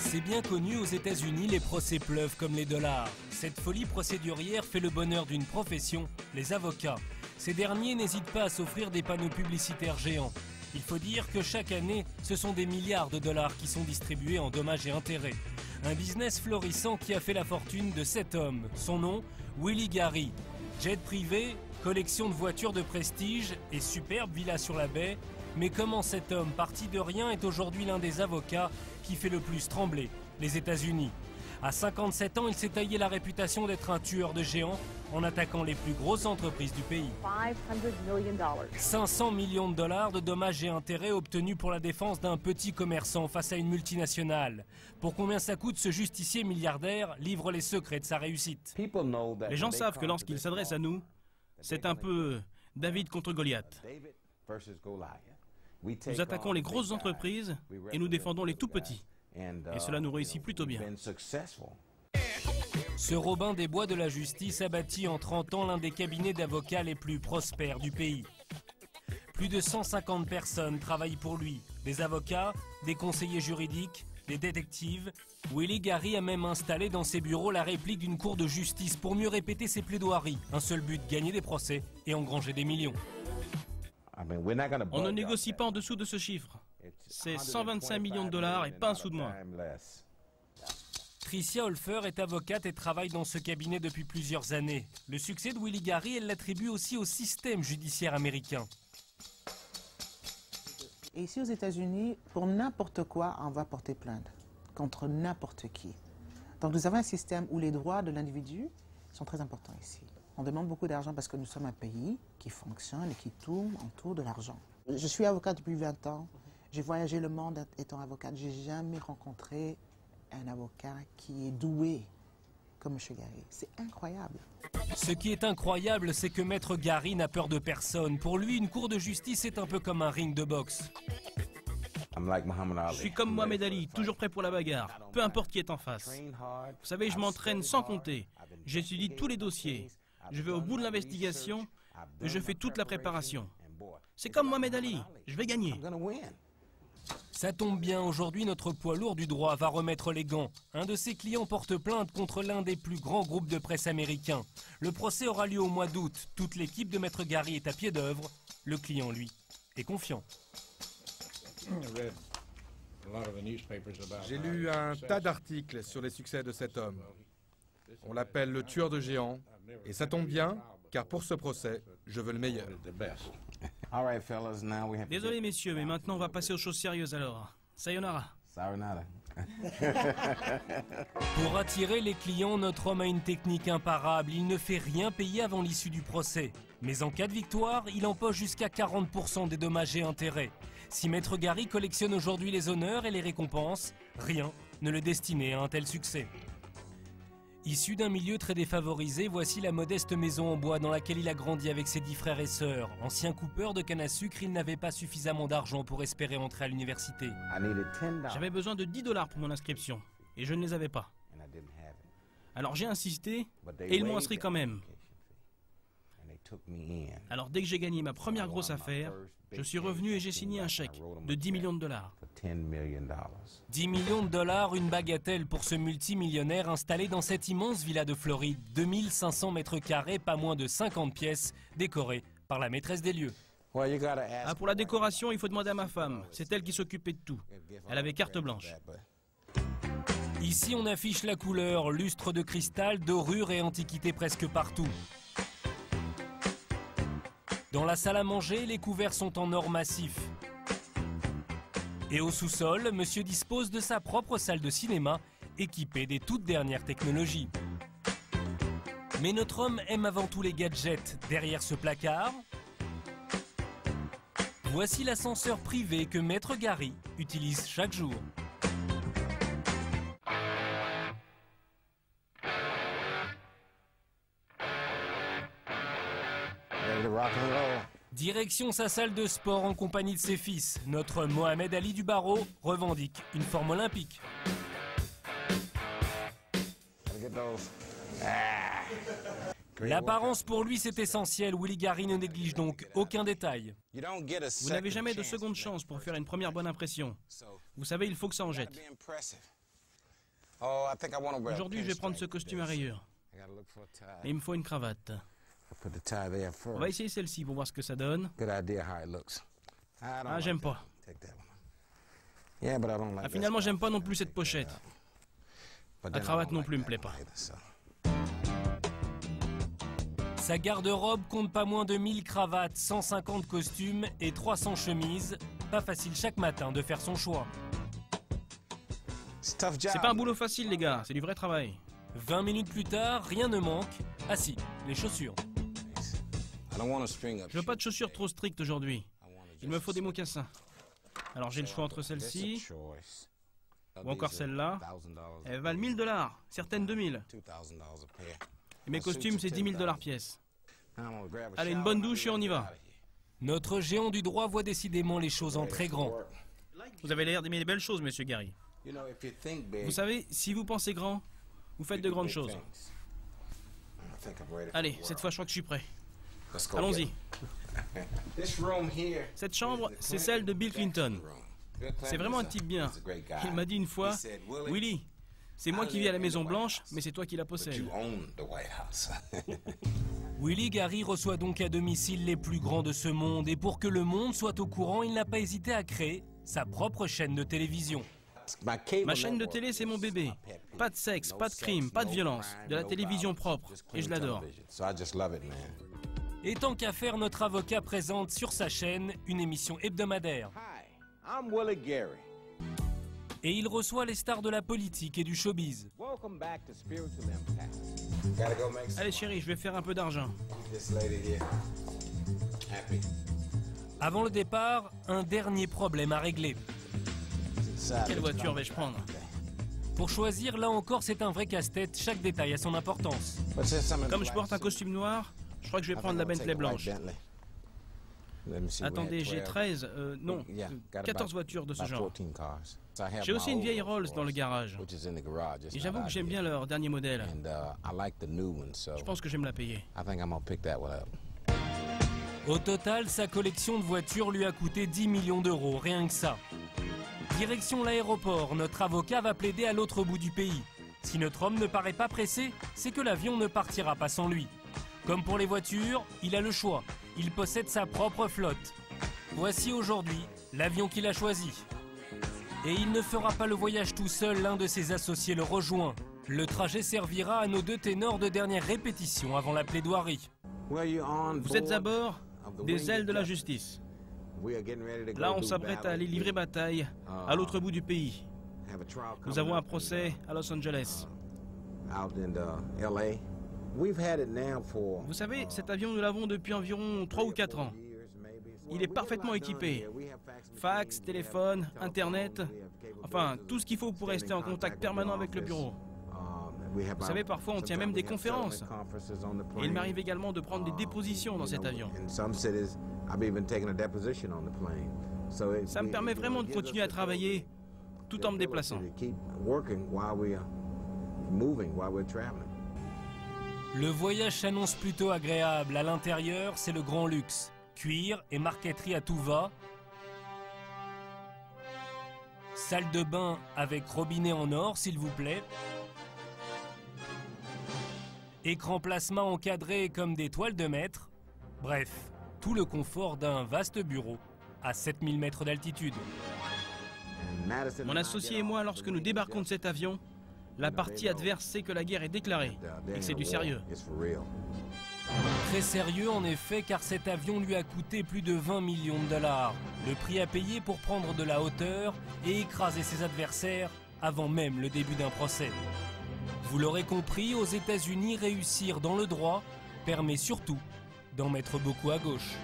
C'est bien connu, aux États-Unis, les procès pleuvent comme les dollars. Cette folie procédurière fait le bonheur d'une profession, les avocats. Ces derniers n'hésitent pas à s'offrir des panneaux publicitaires géants. Il faut dire que chaque année, ce sont des milliards de dollars qui sont distribués en dommages et intérêts. Un business florissant qui a fait la fortune de cet homme. Son nom, Willie Gary. Jet privé, collection de voitures de prestige et superbe villa sur la baie. Mais comment cet homme, parti de rien, est aujourd'hui l'un des avocats qui fait le plus trembler les États-Unis. À 57 ans, il s'est taillé la réputation d'être un tueur de géants en attaquant les plus grosses entreprises du pays. 500 millions de dollars de dommages et intérêts obtenus pour la défense d'un petit commerçant face à une multinationale. Pour combien ça coûte, ce justicier milliardaire livre les secrets de sa réussite. Les gens savent que lorsqu'ils s'adressent à nous, c'est un peu David contre Goliath. Nous attaquons les grosses entreprises et nous défendons les tout petits. Et cela nous réussit plutôt bien. Ce Robin des Bois de la justice a bâti en 30 ans l'un des cabinets d'avocats les plus prospères du pays. Plus de 150 personnes travaillent pour lui. Des avocats, des conseillers juridiques, des détectives. Willie Gary a même installé dans ses bureaux la réplique d'une cour de justice pour mieux répéter ses plaidoiries. Un seul but, gagner des procès et engranger des millions. On ne négocie pas en dessous de ce chiffre. C'est 125 millions de dollars et pas un sou de moins. Tricia Holfer est avocate et travaille dans ce cabinet depuis plusieurs années. Le succès de Willie Gary, elle l'attribue aussi au système judiciaire américain. Et ici aux États-Unis, pour n'importe quoi, on va porter plainte contre n'importe qui. Donc nous avons un système où les droits de l'individu sont très importants ici. On demande beaucoup d'argent parce que nous sommes un pays qui fonctionne et qui tourne autour de l'argent. Je suis avocate depuis 20 ans. J'ai voyagé le monde étant avocate. J'ai jamais rencontré un avocat qui est doué comme M. Gary. C'est incroyable. Ce qui est incroyable, c'est que Maître Gary n'a peur de personne. Pour lui, une cour de justice est un peu comme un ring de boxe. Je suis comme Mohamed Ali, toujours prêt pour la bagarre, peu importe qui est en face. Vous savez, je m'entraîne sans compter. J'étudie tous les dossiers. Je vais au bout de l'investigation et je fais toute la préparation. C'est comme Mohamed Ali, je vais gagner. Ça tombe bien, aujourd'hui notre poids lourd du droit va remettre les gants. Un de ses clients porte plainte contre l'un des plus grands groupes de presse américains. Le procès aura lieu au mois d'août. Toute l'équipe de Maître Gary est à pied d'œuvre. Le client, lui, est confiant. J'ai lu un tas d'articles sur les succès de cet homme. On l'appelle le tueur de géants. Et ça tombe bien, car pour ce procès, je veux le meilleur. Désolé messieurs, mais maintenant on va passer aux choses sérieuses alors. Sayonara. Pour attirer les clients, notre homme a une technique imparable. Il ne fait rien payer avant l'issue du procès. Mais en cas de victoire, il empoche jusqu'à 40% des dommages et intérêts. Si Maître Gary collectionne aujourd'hui les honneurs et les récompenses, rien ne le destinait à un tel succès. Issu d'un milieu très défavorisé, voici la modeste maison en bois dans laquelle il a grandi avec ses 10 frères et sœurs. Ancien coupeur de canne à sucre, il n'avait pas suffisamment d'argent pour espérer entrer à l'université. J'avais besoin de 10 dollars pour mon inscription, et je ne les avais pas. Alors j'ai insisté, et ils m'ont inscrit quand même. Alors dès que j'ai gagné ma première grosse affaire, je suis revenu et j'ai signé un chèque de 10 millions de dollars. 10 millions de dollars, une bagatelle pour ce multimillionnaire installé dans cette immense villa de Floride. 2500 mètres carrés, pas moins de 50 pièces, décorées par la maîtresse des lieux. Ah, pour la décoration, il faut demander à ma femme. C'est elle qui s'occupait de tout. Elle avait carte blanche. Ici, on affiche la couleur, lustre de cristal, dorure et antiquité presque partout. Dans la salle à manger, les couverts sont en or massif. Et au sous-sol, monsieur dispose de sa propre salle de cinéma, équipée des toutes dernières technologies. Mais notre homme aime avant tout les gadgets. Derrière ce placard, voici l'ascenseur privé que Maître Gary utilise chaque jour. Direction sa salle de sport en compagnie de ses fils. Notre Mohamed Ali du barreau revendique une forme olympique. L'apparence pour lui c'est essentiel. Willie Gary ne néglige donc aucun détail. Vous n'avez jamais de seconde chance pour faire une première bonne impression. Vous savez, il faut que ça en jette. Aujourd'hui, je vais prendre ce costume à rayures. Et il me faut une cravate. On va essayer celle-ci pour voir ce que ça donne. Ah, j'aime pas. Ah, finalement, j'aime pas non plus cette pochette. La cravate non plus me plaît pas. Sa garde-robe compte pas moins de 1000 cravates, 150 costumes et 300 chemises. Pas facile chaque matin de faire son choix. C'est pas un boulot facile, les gars, c'est du vrai travail. 20 minutes plus tard, rien ne manque. Ah si, les chaussures. Je veux pas de chaussures trop strictes aujourd'hui. Il me faut des mocassins. Alors j'ai le choix entre celle-ci ou encore celle-là. Elles valent $1000, certaines 2000. Et mes costumes, c'est $10 000 pièce. Allez, une bonne douche et on y va. Notre géant du droit voit décidément les choses en très grand. Vous avez l'air d'aimer les belles choses, monsieur Gary. Vous savez, si vous pensez grand, vous faites de grandes choses. Allez, cette fois, je crois que je suis prêt. Allons-y. Cette chambre, c'est celle de Bill Clinton. C'est vraiment un type bien. Il m'a dit une fois, « Willie, c'est moi qui vis à la Maison Blanche, mais c'est toi qui la possèdes. » Willie Gary reçoit donc à domicile les plus grands de ce monde. Et pour que le monde soit au courant, il n'a pas hésité à créer sa propre chaîne de télévision. Ma chaîne de télé, c'est mon bébé. Pas de sexe, pas de crime, pas de violence. De la télévision propre. Et je l'adore. Et tant qu'à faire, notre avocat présente sur sa chaîne une émission hebdomadaire. Et il reçoit les stars de la politique et du showbiz. Allez chérie, je vais faire un peu d'argent. Avant le départ, un dernier problème à régler. Quelle voiture vais-je prendre? Pour choisir, là encore, c'est un vrai casse-tête. Chaque détail a son importance. Comme je porte un costume noir, je crois que je vais prendre la Bentley blanche. Attendez, j'ai 14 voitures de ce genre. J'ai aussi une vieille Rolls dans le garage. Et j'avoue que j'aime bien leur dernier modèle. Je pense que je vais me la payer. Au total, sa collection de voitures lui a coûté 10 millions d'euros, rien que ça. Direction l'aéroport, notre avocat va plaider à l'autre bout du pays. Si notre homme ne paraît pas pressé, c'est que l'avion ne partira pas sans lui. Comme pour les voitures, il a le choix. Il possède sa propre flotte. Voici aujourd'hui l'avion qu'il a choisi. Et il ne fera pas le voyage tout seul, l'un de ses associés le rejoint. Le trajet servira à nos deux ténors de dernière répétition avant la plaidoirie. Vous êtes à bord des ailes de la justice. Là, on s'apprête à aller livrer bataille à l'autre bout du pays. Nous avons un procès à Los Angeles. Vous savez, cet avion, nous l'avons depuis environ 3 ou 4 ans. Il est parfaitement équipé. Fax, téléphone, Internet, enfin, tout ce qu'il faut pour rester en contact permanent avec le bureau. Vous savez, parfois, on tient même des conférences. Et il m'arrive également de prendre des dépositions dans cet avion. Ça me permet vraiment de continuer à travailler tout en me déplaçant. Le voyage s'annonce plutôt agréable. À l'intérieur, c'est le grand luxe. Cuir et marqueterie à tout va. Salle de bain avec robinet en or, s'il vous plaît. Écran plasma encadré comme des toiles de maître. Bref, tout le confort d'un vaste bureau à 7000 mètres d'altitude. Mon associé et moi, lorsque nous débarquons de cet avion, la partie adverse sait que la guerre est déclarée et que c'est du sérieux. Très sérieux en effet, car cet avion lui a coûté plus de 20 millions de dollars. Le prix à payer pour prendre de la hauteur et écraser ses adversaires avant même le début d'un procès. Vous l'aurez compris, aux États-Unis, réussir dans le droit permet surtout d'en mettre beaucoup à gauche.